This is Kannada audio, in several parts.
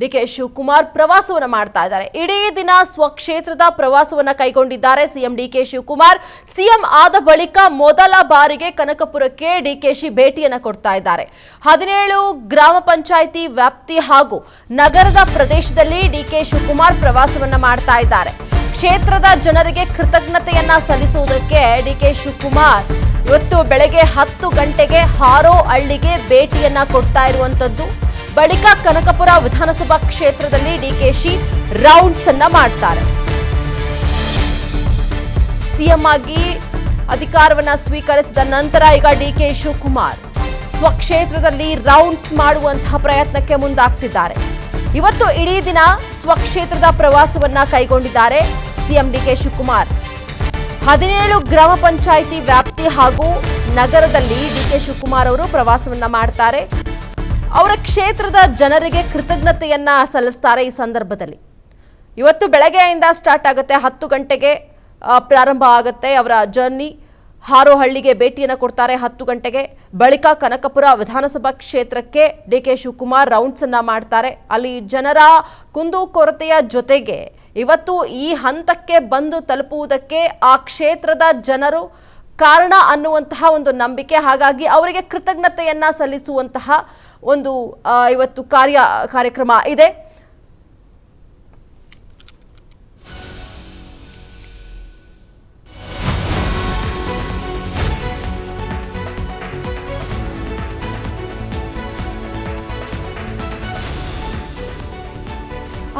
ಡಿಕೆ ಶಿವಕುಮಾರ್ ಪ್ರವಾಸವನ್ನ ಮಾಡ್ತಾ ಇದ್ದಾರೆ. ಇಡೀ ದಿನ ಸ್ವಕ್ಷೇತ್ರದ ಪ್ರವಾಸವನ್ನ ಕೈಗೊಂಡಿದ್ದಾರೆ ಸಿಎಂ ಡಿಕೆ ಶಿವಕುಮಾರ್. ಸಿಎಂ ಆದ ಬಳಿಕ ಮೊದಲ ಬಾರಿಗೆ ಕನಕಪುರಕ್ಕೆ ಡಿಕೆಶಿ ಭೇಟಿಯನ್ನ ಕೊಡ್ತಾ ಇದ್ದಾರೆ. 17 ಗ್ರಾಮ ಪಂಚಾಯಿತಿ ವ್ಯಾಪ್ತಿ ಹಾಗೂ ನಗರದ ಪ್ರದೇಶದಲ್ಲಿ ಡಿಕೆ ಶಿವಕುಮಾರ್ ಪ್ರವಾಸವನ್ನ ಮಾಡ್ತಾ ಇದ್ದಾರೆ. ಕ್ಷೇತ್ರದ ಜನರಿಗೆ ಕೃತಜ್ಞತೆಯನ್ನ ಸಲ್ಲಿಸುವುದಕ್ಕೆ ಡಿಕೆ ಶಿವಕುಮಾರ್ ಇವತ್ತು ಬೆಳಗ್ಗೆ 10 ಗಂಟೆಗೆ ಹಾರೋಹಳ್ಳಿಗೆ ಭೇಟಿಯನ್ನ ಕೊಡ್ತಾ ಇರುವಂತದ್ದು. ಬಳಿಕ ಕನಕಪುರ ವಿಧಾನಸಭಾ ಕ್ಷೇತ್ರದಲ್ಲಿ ಡಿಕೆಶಿ ರೌಂಡ್ಸ್ ಅನ್ನ ಮಾಡ್ತಾರೆ. ಸಿಎಂ ಆಗಿ ಅಧಿಕಾರವನ್ನ ಸ್ವೀಕರಿಸಿದ ನಂತರ ಈಗ ಡಿಕೆ ಶಿವಕುಮಾರ್ ಸ್ವಕ್ಷೇತ್ರದಲ್ಲಿ ರೌಂಡ್ಸ್ ಮಾಡುವಂತಹ ಪ್ರಯತ್ನಕ್ಕೆ ಮುಂದಾಗ್ತಿದ್ದಾರೆ. ಇವತ್ತು ಇಡೀ ದಿನ ಸ್ವಕ್ಷೇತ್ರದ ಪ್ರವಾಸವನ್ನ ಕೈಗೊಂಡಿದ್ದಾರೆ ಸಿಎಂ ಡಿಕೆ ಶಿವಕುಮಾರ್. 17 ಗ್ರಾಮ ಪಂಚಾಯಿತಿ ವ್ಯಾಪ್ತಿ ಹಾಗೂ ನಗರದಲ್ಲಿ ಡಿಕೆ ಶಿವಕುಮಾರ್ ಅವರು ಪ್ರವಾಸವನ್ನ ಮಾಡ್ತಾರೆ. ಅವರ ಕ್ಷೇತ್ರದ ಜನರಿಗೆ ಕೃತಜ್ಞತೆಯನ್ನ ಸಲ್ಲಿಸ್ತಾರೆ. ಈ ಸಂದರ್ಭದಲ್ಲಿ ಇವತ್ತು ಬೆಳಗ್ಗೆಯಿಂದ ಸ್ಟಾರ್ಟ್ ಆಗುತ್ತೆ, 10 ಗಂಟೆಗೆ ಪ್ರಾರಂಭ ಆಗುತ್ತೆ ಅವರ ಜರ್ನಿ. ಹಾರೋಹಳ್ಳಿಗೆ ಭೇಟಿಯನ್ನು ಕೊಡ್ತಾರೆ 10 ಗಂಟೆಗೆ. ಬಳಿಕ ಕನಕಪುರ ವಿಧಾನಸಭಾ ಕ್ಷೇತ್ರಕ್ಕೆ ಡಿಕೆ ಶಿವಕುಮಾರ್ ರೌಂಡ್ಸ್ ಅನ್ನ ಮಾಡ್ತಾರೆ. ಅಲ್ಲಿ ಜನರ ಕುಂದುಕೊರತೆಯ ಜೊತೆಗೆ ಇವತ್ತು ಈ ಹಂತಕ್ಕೆ ಬಂದು ತಲುಪುವುದಕ್ಕೆ ಆ ಕ್ಷೇತ್ರದ ಜನರು ಕಾರಣ ಅನ್ನುವಂತಹ ಒಂದು ನಂಬಿಕೆ. ಹಾಗಾಗಿ ಅವರಿಗೆ ಕೃತಜ್ಞತೆಯನ್ನ ಸಲ್ಲಿಸುವಂತಹ ಒಂದು ಇವತ್ತು ಕಾರ್ಯಕ್ರಮ ಇದೆ.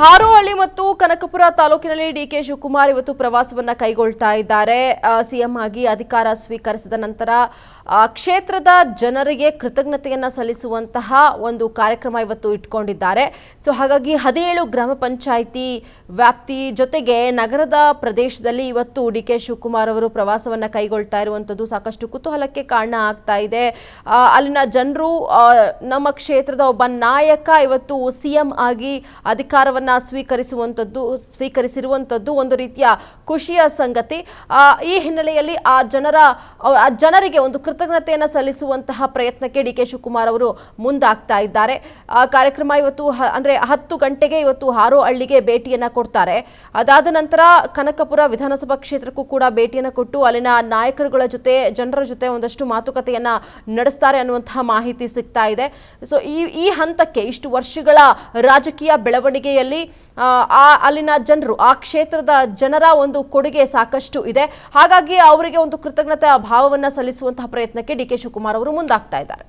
ಹಾರೋಹಳ್ಳಿ ಮತ್ತು ಕನಕಪುರ ತಾಲೂಕಿನಲ್ಲಿ ಡಿಕೆ ಶಿವಕುಮಾರ್ ಇವತ್ತು ಪ್ರವಾಸವನ್ನ ಕೈಗೊಳ್ತಾ ಇದ್ದಾರೆ. ಸಿಎಂ ಆಗಿ ಅಧಿಕಾರ ಸ್ವೀಕರಿಸಿದ ನಂತರ ಕ್ಷೇತ್ರದ ಜನರಿಗೆ ಕೃತಜ್ಞತೆಯನ್ನ ಸಲ್ಲಿಸುವಂತಹ ಒಂದು ಕಾರ್ಯಕ್ರಮ ಇವತ್ತು ಇಟ್ಕೊಂಡಿದ್ದಾರೆ. ಸೊ ಹಾಗಾಗಿ 17 ಗ್ರಾಮ ಪಂಚಾಯಿತಿ ವ್ಯಾಪ್ತಿ ಜೊತೆಗೆ ನಗರದ ಪ್ರದೇಶದಲ್ಲಿ ಇವತ್ತು ಡಿಕೆ ಶಿವಕುಮಾರ್ ಅವರು ಪ್ರವಾಸವನ್ನ ಕೈಗೊಳ್ತಾ ಇರುವಂತದ್ದು ಸಾಕಷ್ಟು ಕುತೂಹಲಕ್ಕೆ ಕಾರಣ ಆಗ್ತಾ ಇದೆ. ಅಲ್ಲಿನ ಜನರು ನಮ್ಮ ಕ್ಷೇತ್ರದ ಒಬ್ಬ ನಾಯಕ ಇವತ್ತು ಸಿಎಂ ಆಗಿ ಅಧಿಕಾರವನ್ನ ಸ್ವೀಕರಿಸಿರುವಂತದ್ದು ಒಂದು ರೀತಿಯ ಖುಷಿಯ ಸಂಗತಿ. ಈ ಹಿನ್ನೆಲೆಯಲ್ಲಿ ಆ ಜನರಿಗೆ ಒಂದು ಕೃತಜ್ಞತೆಯನ್ನು ಸಲ್ಲಿಸುವಂತಹ ಪ್ರಯತ್ನಕ್ಕೆ ಡಿಕೆ ಶಿವಕುಮಾರ್ ಅವರು ಮುಂದಾಗ್ತಾ ಇದ್ದಾರೆ. ಕಾರ್ಯಕ್ರಮ ಇವತ್ತು ಅಂದ್ರೆ 10 ಗಂಟೆಗೆ ಇವತ್ತು ಹಾರೋಹಳ್ಳಿಗೆ ಭೇಟಿಯನ್ನ ಕೊಡ್ತಾರೆ. ಅದಾದ ನಂತರ ಕನಕಪುರ ವಿಧಾನಸಭಾ ಕ್ಷೇತ್ರಕ್ಕೂ ಕೂಡ ಭೇಟಿಯನ್ನು ಕೊಟ್ಟು ಅಲ್ಲಿನ ನಾಯಕರುಗಳ ಜೊತೆ ಜನರ ಜೊತೆ ಒಂದಷ್ಟು ಮಾತುಕತೆಯನ್ನ ನಡೆಸ್ತಾರೆ ಅನ್ನುವಂತಹ ಮಾಹಿತಿ ಸಿಗ್ತಾ ಇದೆ. ಸೊ ಈ ಹಂತಕ್ಕೆ ಇಷ್ಟು ವರ್ಷಗಳ ರಾಜಕೀಯ ಬೆಳವಣಿಗೆಯಲ್ಲಿ ಅಲ್ಲಿನ ಜನರು ಆ ಕ್ಷೇತ್ರದ ಜನರ ಒಂದು ಕೊಡುಗೆ ಸಾಕಷ್ಟು ಇದೆ. ಹಾಗಾಗಿ ಅವರಿಗೆ ಒಂದು ಕೃತಜ್ಞತೆ ಭಾವವನ್ನ ಸಲ್ಲಿಸುವಂತಹ ಪ್ರಯತ್ನಕ್ಕೆ ಡಿಕೆ ಶಿವಕುಮಾರ್ ಅವರು ಮುಂದಾಗ್ತಾ ಇದ್ದಾರೆ.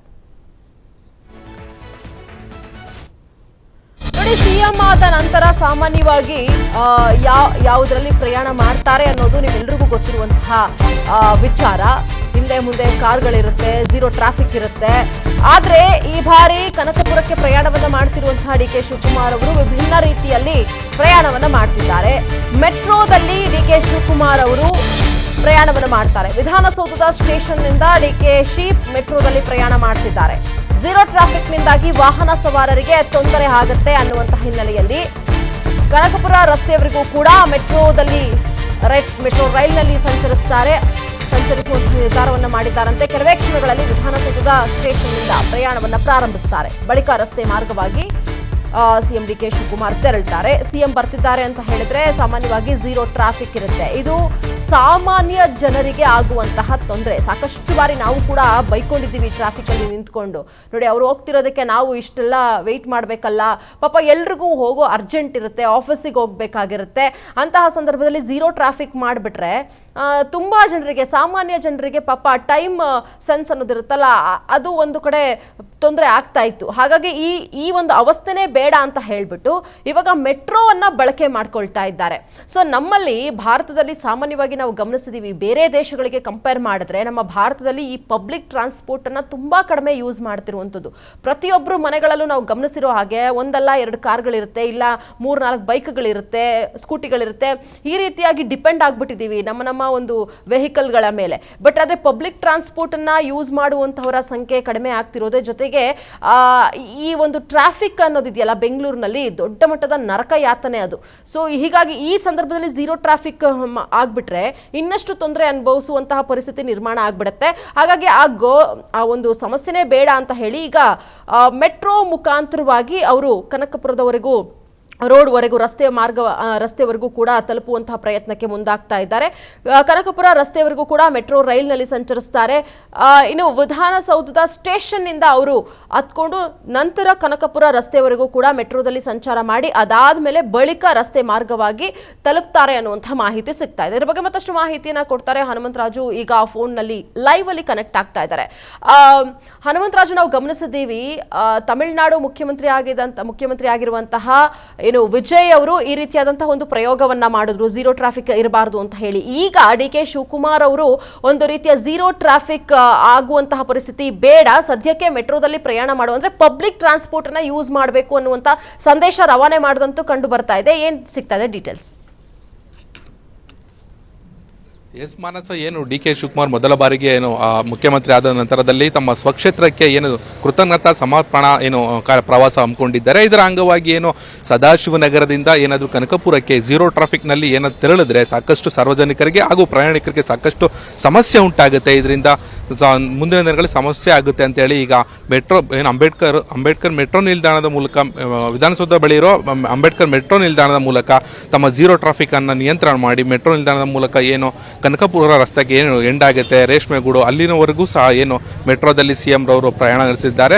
ನೋಡಿ, ಸಿಎಂ ಆದ ನಂತರ ಸಾಮಾನ್ಯವಾಗಿ ಯಾವುದರಲ್ಲಿ ಪ್ರಯಾಣ ಮಾಡ್ತಾರೆ ಅನ್ನೋದು ನಿಮ್ಮೆಲ್ಲರಿಗೂ ಗೊತ್ತಿರುವಂತಹ ವಿಚಾರ. ಹಿಂದೆ ಮುಂದೆ ಕಾರ್ಗಳಿರುತ್ತೆ, ಝೀರೋ ಟ್ರಾಫಿಕ್ ಇರುತ್ತೆ. ಆದ್ರೆ ಈ ಬಾರಿ ಕನಕಪುರಕ್ಕೆ ಪ್ರಯಾಣವನ್ನ ಮಾಡ್ತಿರುವಂತಹ ಡಿಕೆ ಶಿವಕುಮಾರ್ ಅವರು ವಿಭಿನ್ನ ರೀತಿಯಲ್ಲಿ ಪ್ರಯಾಣವನ್ನ ಮಾಡ್ತಿದ್ದಾರೆ. ಮೆಟ್ರೋದಲ್ಲಿ ಡಿಕೆ ಶಿವಕುಮಾರ್ ಅವರು ಪ್ರಯಾಣವನ್ನು ಮಾಡ್ತಾರೆ. ವಿಧಾನಸೌಧದ ಸ್ಟೇಷನ್ನಿಂದ ಡಿಕೆಶಿ ಮೆಟ್ರೋದಲ್ಲಿ ಪ್ರಯಾಣ ಮಾಡ್ತಿದ್ದಾರೆ. ಝೀರೋ ಟ್ರಾಫಿಕ್ನಿಂದಾಗಿ ವಾಹನ ಸವಾರರಿಗೆ ತೊಂದರೆ ಆಗುತ್ತೆ ಅನ್ನುವಂತಹ ಹಿನ್ನೆಲೆಯಲ್ಲಿ ಕನಕಪುರ ರಸ್ತೆಯವರೆಗೂ ಕೂಡ ಮೆಟ್ರೋ ರೈಲ್ನಲ್ಲಿ ಸಂಚರಿಸುವಂತಹ ನಿರ್ಧಾರವನ್ನು ಮಾಡಿದ್ದಾರಂತೆ. ಕೆಲವೇ ಕ್ಷಣಗಳಲ್ಲಿ ವಿಧಾನಸೌಧದ ಸ್ಟೇಷನ್ನಿಂದ ಪ್ರಯಾಣವನ್ನು ಪ್ರಾರಂಭಿಸುತ್ತಾರೆ. ಬಳಿಕ ರಸ್ತೆ ಮಾರ್ಗವಾಗಿ ಸಿಎಂ ಡಿಕೆ ಶಿವಕುಮಾರ್ ತೆರಳುತ್ತಾರೆ. ಸಿಎಂ ಬರ್ತಿದ್ದಾರೆ ಅಂತ ಹೇಳಿದ್ರೆ ಸಾಮಾನ್ಯವಾಗಿ ಝೀರೋ ಟ್ರಾಫಿಕ್ ಇರುತ್ತೆ. ಇದು ಸಾಮಾನ್ಯ ಜನರಿಗೆ ಆಗುವಂತಹ ತೊಂದರೆ. ಸಾಕಷ್ಟು ಬಾರಿ ನಾವು ಕೂಡ ಬೈಕೊಂಡಿದ್ದೀವಿ ಟ್ರಾಫಿಕ್ ಅಲ್ಲಿ ನಿಂತ್ಕೊಂಡು. ನೋಡಿ, ಅವ್ರು ಹೋಗ್ತಿರೋದಕ್ಕೆ ನಾವು ಇಷ್ಟೆಲ್ಲ ವೆಯ್ಟ್ ಮಾಡಬೇಕಲ್ಲ, ಪಾಪ ಎಲ್ರಿಗೂ ಹೋಗೋ ಅರ್ಜೆಂಟ್ ಇರುತ್ತೆ, ಆಫೀಸಿಗೆ ಹೋಗ್ಬೇಕಾಗಿರುತ್ತೆ. ಅಂತಹ ಸಂದರ್ಭದಲ್ಲಿ ಝೀರೋ ಟ್ರಾಫಿಕ್ ಮಾಡಿಬಿಟ್ರೆ ತುಂಬಾ ಜನರಿಗೆ, ಸಾಮಾನ್ಯ ಜನರಿಗೆ ಪಾಪ ಟೈಮ್ ಸೆನ್ಸ್ ಅನ್ನೋದಿರುತ್ತಲ್ಲ, ಅದು ಒಂದು ಕಡೆ ತೊಂದರೆ ಆಗ್ತಾ ಇತ್ತು. ಹಾಗಾಗಿ ಈ ಒಂದು ಅವಸ್ಥೆನೇ ಬೇಡ ಅಂತ ಹೇಳ್ಬಿಟ್ಟು ಇವಾಗ ಮೆಟ್ರೋವನ್ನ ಬಳಕೆ ಮಾಡ್ಕೊಳ್ತಾ ಇದ್ದಾರೆ. ಸೊ ನಮ್ಮಲ್ಲಿ ಭಾರತದಲ್ಲಿ ಸಾಮಾನ್ಯವಾಗಿ ನಾವು ಗಮನಿಸಿದೀವಿ, ಬೇರೆ ದೇಶಗಳಿಗೆ ಕಂಪೇರ್ ಮಾಡಿದ್ರೆ ನಮ್ಮ ಭಾರತದಲ್ಲಿ ಈ ಪಬ್ಲಿಕ್ ಟ್ರಾನ್ಸ್ಪೋರ್ಟ್ ಅನ್ನ ತುಂಬಾ ಕಡಿಮೆ ಯೂಸ್ ಮಾಡ್ತಿರುವಂಥದ್ದು. ಪ್ರತಿಯೊಬ್ಬರು ಮನೆಗಳಲ್ಲೂ ನಾವು ಗಮನಿಸಿರೋ ಹಾಗೆ ಒಂದಲ್ಲ 2 ಕಾರ್ಗಳಿರುತ್ತೆ, ಇಲ್ಲ 3-4 ಬೈಕ್ಗಳಿರುತ್ತೆ, ಸ್ಕೂಟಿಗಳಿರುತ್ತೆ. ಈ ರೀತಿಯಾಗಿ ಡಿಪೆಂಡ್ ಆಗ್ಬಿಟ್ಟಿದ್ದೀವಿ ನಮ್ಮ ಒಂದು ವೆಹಿಕಲ್ಗಳ ಮೇಲೆ. ಬಟ್ ಆದ್ರೆ ಪಬ್ಲಿಕ್ ಟ್ರಾನ್ಸ್ಪೋರ್ಟ್ ಅನ್ನ ಯೂಸ್ ಮಾಡುವಂತಹವರ ಸಂಖ್ಯೆ ಕಡಿಮೆ ಆಗ್ತಿರೋದೇ ಜೊತೆಗೆ ಜೊತೆಗೆ ಈ ಒಂದು ಟ್ರಾಫಿಕ್ ಅನ್ನೋದಿದೆಯಲ್ಲ ಬೆಂಗಳೂರಿನಲ್ಲಿ ದೊಡ್ಡ ಮಟ್ಟದ ನರಕ ಯಾತನೆ ಅದು. ಸೊ ಹೀಗಾಗಿ ಈ ಸಂದರ್ಭದಲ್ಲಿ ಝೀರೋ ಟ್ರಾಫಿಕ್ ಆಗ್ಬಿಟ್ರೆ ಇನ್ನಷ್ಟು ತೊಂದರೆ ಅನುಭವಿಸುವಂತಹ ಪರಿಸ್ಥಿತಿ ನಿರ್ಮಾಣ ಆಗ್ಬಿಡುತ್ತೆ. ಹಾಗಾಗಿ ಆ ಒಂದು ಸಮಸ್ಯೆನೇ ಬೇಡ ಅಂತ ಹೇಳಿ ಈಗ ಮೆಟ್ರೋ ಮುಖಾಂತರವಾಗಿ ಅವರು ಕನಕಪುರದವರೆಗೂ ರೋಡ್ವರೆಗೂ ರಸ್ತೆವರೆಗೂ ಕೂಡ ತಲುಪುವಂತಹ ಪ್ರಯತ್ನಕ್ಕೆ ಮುಂದಾಗ್ತಾ ಇದ್ದಾರೆ. ಕನಕಪುರ ರಸ್ತೆವರೆಗೂ ಕೂಡ ಮೆಟ್ರೋ ರೈಲ್ನಲ್ಲಿ ಸಂಚರಿಸ್ತಾರೆ. ಇನ್ನು ವಿಧಾನಸೌಧದ ಸ್ಟೇಷನ್ನಿಂದ ಅವರು ಹತ್ಕೊಂಡು ನಂತರ ಕನಕಪುರ ರಸ್ತೆವರೆಗೂ ಕೂಡ ಮೆಟ್ರೋದಲ್ಲಿ ಸಂಚಾರ ಮಾಡಿ ಅದಾದ್ಮೇಲೆ ಬಳಿಕ ರಸ್ತೆ ಮಾರ್ಗವಾಗಿ ತಲುಪ್ತಾರೆ ಅನ್ನುವಂತಹ ಮಾಹಿತಿ ಸಿಗ್ತಾ ಇದೆ. ಇದರ ಬಗ್ಗೆ ಮತ್ತಷ್ಟು ಮಾಹಿತಿಯನ್ನ ಕೊಡ್ತಾರೆ ಹನುಮಂತರಾಜು. ಈಗ ಫೋನ್ನಲ್ಲಿ ಲೈವ್ ಅಲ್ಲಿ ಕನೆಕ್ಟ್ ಆಗ್ತಾ ಇದ್ದಾರೆ. ಹನುಮಂತರಾಜು, ನಾವು ಗಮನಿಸಿದ್ದೀವಿ ತಮಿಳುನಾಡು ಮುಖ್ಯಮಂತ್ರಿ ಆಗಿರುವಂತಹ ವಿಜಯ್ ಅವರು ಈ ರೀತಿಯಾದಂತಹ ಒಂದು ಪ್ರಯೋಗವನ್ನ ಮಾಡಿದ್ರು, ಝೀರೋ ಟ್ರಾಫಿಕ್ ಇರಬಾರದು ಅಂತ ಹೇಳಿ. ಈಗ ಡಿ.ಕೆ. ಶಿವಕುಮಾರ್ ಅವರು ಒಂದು ರೀತಿಯ ಝೀರೋ ಟ್ರಾಫಿಕ್ ಆಗುವಂತಹ ಪರಿಸ್ಥಿತಿ ಬೇಡ, ಸದ್ಯಕ್ಕೆ ಮೆಟ್ರೋದಲ್ಲಿ ಪ್ರಯಾಣ ಮಾಡುವಂದ್ರೆ ಪಬ್ಲಿಕ್ ಟ್ರಾನ್ಸ್ಪೋರ್ಟ್ ಅನ್ನ ಯೂಸ್ ಮಾಡಬೇಕು ಅನ್ನುವಂತ ಸಂದೇಶ ರವಾನೆ ಮಾಡಿದಂತೂ ಕಂಡು ಬರ್ತಾ ಇದೆ. ಏನ್ ಸಿಗ್ತಾ ಇದೆ ಡೀಟೇಲ್ಸ್? ಎಸ್ ಮಾನಸ, ಏನು ಡಿ.ಕೆ. ಶಿವಕುಮಾರ್ ಮೊದಲ ಬಾರಿಗೆ ಮುಖ್ಯಮಂತ್ರಿ ಆದ ನಂತರದಲ್ಲಿ ತಮ್ಮ ಸ್ವಕ್ಷೇತ್ರಕ್ಕೆ ಕೃತಜ್ಞತಾ ಸಮರ್ಪಣಾ ಪ್ರವಾಸ ಹಮ್ಮಿಕೊಂಡಿದ್ದಾರೆ. ಇದರ ಅಂಗವಾಗಿ ಸದಾಶಿವನಗರದಿಂದ ಏನಾದರೂ ಕನಕಪುರಕ್ಕೆ ಝೀರೋ ಟ್ರಾಫಿಕ್ನಲ್ಲಿ ಏನಾದ್ರು ತೆರಳಿದ್ರೆ ಸಾಕಷ್ಟು ಸಾರ್ವಜನಿಕರಿಗೆ ಹಾಗೂ ಪ್ರಯಾಣಿಕರಿಗೆ ಸಾಕಷ್ಟು ಸಮಸ್ಯೆ ಉಂಟಾಗುತ್ತೆ. ಇದರಿಂದ ಮುಂದಿನ ದಿನಗಳಲ್ಲಿ ಸಮಸ್ಯೆ ಆಗುತ್ತೆ ಅಂತೇಳಿ ಈಗ ಮೆಟ್ರೋ ಅಂಬೇಡ್ಕರ್ ಮೆಟ್ರೋ ನಿಲ್ದಾಣದ ಮೂಲಕ, ವಿಧಾನಸೌಧ ಬಳಿ ಇರೋ ಅಂಬೇಡ್ಕರ್ ಮೆಟ್ರೋ ನಿಲ್ದಾಣದ ಮೂಲಕ ತಮ್ಮ ಝೀರೋ ಟ್ರಾಫಿಕ್ ಅನ್ನು ನಿಯಂತ್ರಣ ಮಾಡಿ ಮೆಟ್ರೋ ನಿಲ್ದಾಣದ ಮೂಲಕ ಕನಕಪುರ ರಸ್ತೆಗೆ ಎಂಡ್ ಆಗುತ್ತೆ, ರೇಷ್ಮೆಗೂಡು ಅಲ್ಲಿನವರೆಗೂ ಸಹ ಮೆಟ್ರೋದಲ್ಲಿ ಸಿಎಂ ರವರು ಪ್ರಯಾಣ ನಡೆಸಿದ್ದಾರೆ.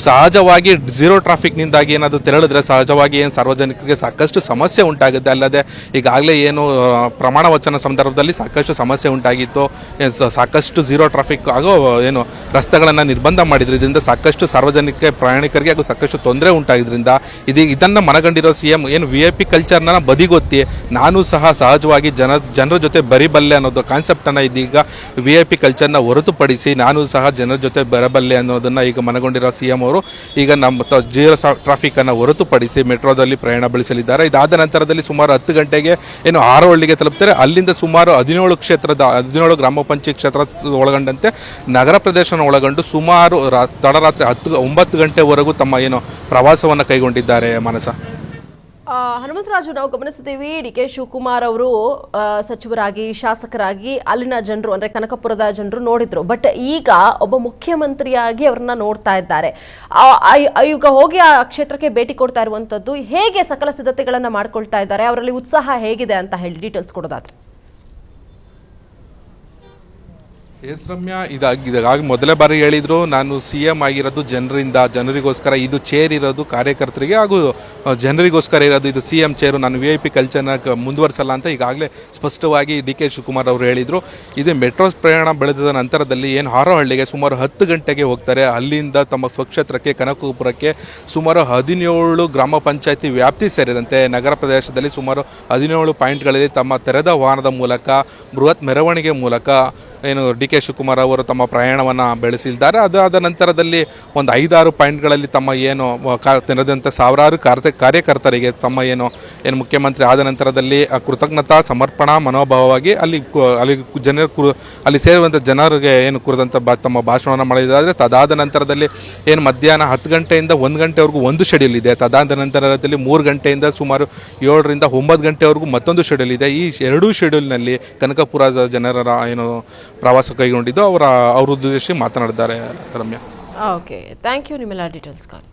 ಸಹಜವಾಗಿ ಝೀರೋ ಟ್ರಾಫಿಕ್ನಿಂದಾಗಿ ಏನಾದರೂ ತೆರಳಿದ್ರೆ ಸಹಜವಾಗಿ ಸಾರ್ವಜನಿಕರಿಗೆ ಸಾಕಷ್ಟು ಸಮಸ್ಯೆ ಉಂಟಾಗುತ್ತೆ. ಅಲ್ಲದೆ ಈಗಾಗಲೇ ಪ್ರಮಾಣ ವಚನ ಸಂದರ್ಭದಲ್ಲಿ ಸಾಕಷ್ಟು ಸಮಸ್ಯೆ ಉಂಟಾಗಿತ್ತು. ಸಾಕಷ್ಟು ಝೀರೋ ಟ್ರಾಫಿಕ್ ಆಗೋ ರಸ್ತೆಗಳನ್ನು ನಿರ್ಬಂಧ ಮಾಡಿದ್ರು. ಇದರಿಂದ ಸಾಕಷ್ಟು ಸಾರ್ವಜನಿಕ ಪ್ರಯಾಣಿಕರಿಗೆ ಹಾಗೂ ಸಾಕಷ್ಟು ತೊಂದರೆ ಉಂಟಾಗಿದ್ರಿಂದ ಇದನ್ನು ಮನಗಂಡಿರೋ ಸಿಎಂ VIP ಕಲ್ಚರ್ನ ಬದಿಗೊತ್ತಿ ನಾನು ಸಹ ಸಹಜವಾಗಿ ಜನರ ಜೊತೆ ಬರಿಬಲ್ಲೆ ಅನ್ನೋದು ಕಾನ್ಸೆಪ್ಟ್ ಅನ್ನ ಇದೀಗ VIP ಕಲ್ಚರ್ನ ಹೊರತುಪಡಿಸಿ ನಾನು ಸಹ ಜನರ ಜೊತೆ ಬರಬಲ್ಲೆ ಅನ್ನೋದನ್ನ ಈಗ ಮನಗೊಂಡಿರೋ ಸಿಎಂ ಅವರು ಈಗ ನಮ್ಮ ಝೀರೋ ಟ್ರಾಫಿಕ್ ಅನ್ನ ಹೊರತುಪಡಿಸಿ ಮೆಟ್ರೋದಲ್ಲಿ ಪ್ರಯಾಣ ಬೆಳೆಸಲಿದ್ದಾರೆ. ಇದಾದ ನಂತರದಲ್ಲಿ ಸುಮಾರು 10 ಗಂಟೆಗೆ ಆರೋಹಳ್ಳಿಗೆ ತಲುಪ್ತಾರೆ. ಅಲ್ಲಿಂದ ಸುಮಾರು 17 ಗ್ರಾಮ ಪಂಚಾಯತ್ ಕ್ಷೇತ್ರ ಒಳಗೊಂಡಂತೆ ನಗರ ಪ್ರದೇಶನ ಒಳಗೊಂಡು ಸುಮಾರು ತಡರಾತ್ರಿ 9 ಗಂಟೆವರೆಗೂ ತಮ್ಮ ಪ್ರವಾಸವನ್ನು ಕೈಗೊಂಡಿದ್ದಾರೆ. ಮಾನಸ, ಹನುಮಂತರಾಜು, ನಾವು ಗಮನಿಸಿದ್ದೀವಿ ಡಿ.ಕೆ. ಶಿವಕುಮಾರ್ ಅವರು ಸಚಿವರಾಗಿ ಶಾಸಕರಾಗಿ ಅಲ್ಲಿನ ಜನರು ಅಂದ್ರೆ ಕನಕಪುರದ ಜನರು ನೋಡಿದ್ರು. ಬಟ್ ಈಗ ಒಬ್ಬ ಮುಖ್ಯಮಂತ್ರಿಯಾಗಿ ಅವ್ರನ್ನ ನೋಡ್ತಾ ಇದ್ದಾರೆ. ಈಗ ಹೋಗಿ ಆ ಕ್ಷೇತ್ರಕ್ಕೆ ಭೇಟಿ ಕೊಡ್ತಾ ಇರುವಂತದ್ದು ಹೇಗೆ ಸಕಲ ಸಿದ್ಧತೆಗಳನ್ನ ಮಾಡ್ಕೊಳ್ತಾ ಇದ್ದಾರೆ, ಅವರಲ್ಲಿ ಉತ್ಸಾಹ ಹೇಗಿದೆ ಅಂತ ಹೇಳಿ ಡೀಟೇಲ್ಸ್ ಕೊಡೋದಾದ್ರೆ? ಎಸ್ ರಮ್ಯಾ, ಇದಾಗಿ ಮೊದಲೇ ಬಾರಿ ಹೇಳಿದ್ರು ನಾನು ಸಿಎಂ ಆಗಿರೋದು ಜನರಿಗೋಸ್ಕರ, ಇದು ಚೇರ್ ಇರೋದು ಕಾರ್ಯಕರ್ತರಿಗೆ ಹಾಗೂ ಜನರಿಗೋಸ್ಕರ ಇರೋದು, ಇದು ಸಿಎಂ ಚೇರು, ನಾನು VIP ಕಲ್ಚರ್ನ ಮುಂದುವರಿಸಲ್ಲ ಅಂತ ಈಗಾಗಲೇ ಸ್ಪಷ್ಟವಾಗಿ ಡಿ.ಕೆ. ಶಿವಕುಮಾರ್ ಅವರು ಹೇಳಿದ್ರು. ಇದೇ ಮೆಟ್ರೋ ಪ್ರಯಾಣ ಬೆಳೆದ ನಂತರದಲ್ಲಿ ಹಾರೋಹಳ್ಳಿಗೆ ಸುಮಾರು 10 ಗಂಟೆಗೆ ಹೋಗ್ತಾರೆ. ಅಲ್ಲಿಂದ ತಮ್ಮ ಸ್ವಕ್ಷೇತ್ರಕ್ಕೆ ಕನಕಪುರಕ್ಕೆ ಸುಮಾರು 17 ಗ್ರಾಮ ಪಂಚಾಯತಿ ವ್ಯಾಪ್ತಿ ಸೇರಿದಂತೆ ನಗರ ಪ್ರದೇಶದಲ್ಲಿ ಸುಮಾರು 17 ಪಾಯಿಂಟ್ಗಳಲ್ಲಿ ತಮ್ಮ ತೆರೆದ ವಾಹನದ ಮೂಲಕ ಬೃಹತ್ ಮೆರವಣಿಗೆ ಮೂಲಕ ಡಿ.ಕೆ. ಶಿವಕುಮಾರ್ ಅವರು ತಮ್ಮ ಪ್ರಯಾಣವನ್ನು ಬೆಳೆಸಿದ್ದಾರೆ. ಅದಾದ ನಂತರದಲ್ಲಿ ಒಂದು 5-6 ಪಾಯಿಂಟ್ಗಳಲ್ಲಿ ತಮ್ಮ ತೆರೆದಂಥ ಸಾವಿರಾರು ಕಾರ್ಯಕರ್ತರಿಗೆ ತಮ್ಮ ಮುಖ್ಯಮಂತ್ರಿ ಆದ ನಂತರದಲ್ಲಿ ಕೃತಜ್ಞತಾ ಸಮರ್ಪಣಾ ಮನೋಭಾವವಾಗಿ ಅಲ್ಲಿ ಸೇರುವಂಥ ಜನರಿಗೆ ಕುರಿತಂಥ ತಮ್ಮ ಭಾಷಣವನ್ನು ಮಾಡಿದ್ದಾರೆ. ತದಾದ ನಂತರದಲ್ಲಿ ಮಧ್ಯಾಹ್ನ 10 ಗಂಟೆಯಿಂದ 1 ಗಂಟೆವರೆಗೂ ಒಂದು ಶೆಡ್ಯೂಲ್ ಇದೆ. ತದಾದ ನಂತರದಲ್ಲಿ 3 ಗಂಟೆಯಿಂದ ಸುಮಾರು 7 ರಿಂದ 9 ಗಂಟೆವರೆಗೂ ಮತ್ತೊಂದು ಶೆಡ್ಯೂಲ್ ಇದೆ. ಈ ಎರಡೂ ಶೆಡ್ಯೂಲ್ನಲ್ಲಿ ಕನಕಪುರದ ಜನರ ಪ್ರವಾಸ ಕೈಗೊಂಡಿದ್ದು ಅವ್ರ ಉದ್ದೇಶಿಸಿ ಮಾತನಾಡಿದ್ದಾರೆ. ರಮ್ಯಾ, ಓಕೆ, ಥ್ಯಾಂಕ್ ಯು ನಿಮ್ಮೆಲ್ಲ ಡೀಟೇಲ್ಸ್ಗಾಗಿ.